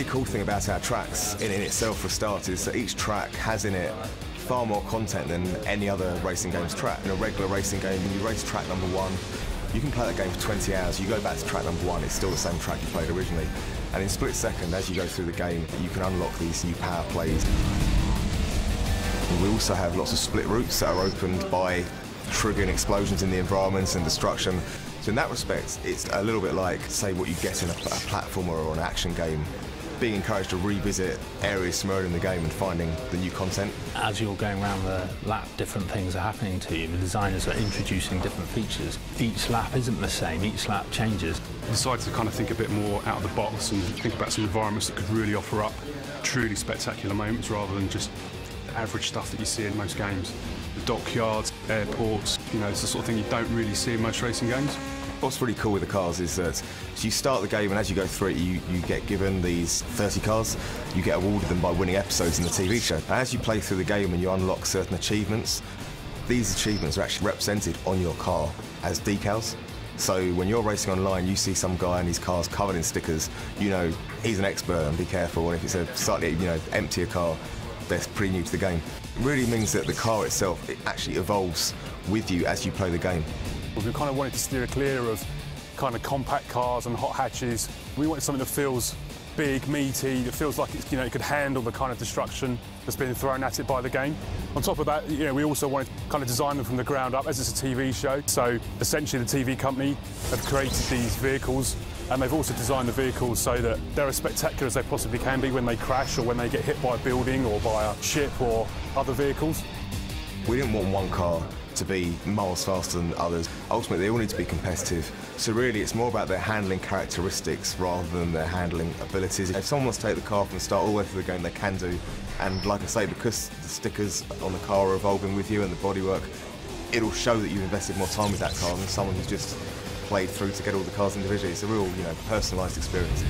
cool thing about our tracks in itself, for starters, is that each track has in it far more content than any other racing game's track. In a regular racing game, when you race track number 1, you can play that game for 20 hours. You go back to track number 1, it's still the same track you played originally. And in split second, as you go through the game, you can unlock these new power plays. We also have lots of split routes that are opened by triggering explosions in the environment and destruction. So in that respect, it's a little bit like, say, what you get in a platformer or an action game, being encouraged to revisit areas from earlier in the game and finding the new content. As you're going around the lap, different things are happening to you. The designers are introducing different features. Each lap isn't the same, each lap changes. I decided to kind of think a bit more out of the box and think about some environments that could really offer up truly spectacular moments rather than just the average stuff that you see in most games. The dockyards, airports, you know, it's the sort of thing you don't really see in most racing games. What's really cool with the cars is that you start the game, and as you go through it, you get given these 30 cars. You get awarded them by winning episodes in the TV show. And as you play through the game and you unlock certain achievements, these achievements are actually represented on your car as decals. So when you're racing online, you see some guy and his car's covered in stickers, you know he's an expert, and be careful. And if it's a slightly, emptier car, they're pretty new to the game. It really means that the car itself, it actually evolves with you as you play the game. We kind of wanted to steer clear of kind of compact cars and hot hatches. We wanted something that feels big, meaty, that feels like it's, it could handle the kind of destruction that's been thrown at it by the game. On top of that, we also wanted to kind of design them from the ground up, as it's a TV show. So essentially the TV company have created these vehicles, and they've also designed the vehicles so that they're as spectacular as they possibly can be when they crash or when they get hit by a building or by a ship or other vehicles. We didn't want one car to be miles faster than others. Ultimately, they all need to be competitive. So really, it's more about their handling characteristics rather than their handling abilities. If someone wants to take the car from the start all the way through the game, they can do. And like I say, because the stickers on the car are evolving with you and the bodywork, it'll show that you've invested more time with that car than someone who's just played through to get all the cars individually. It's a real, personalised experience.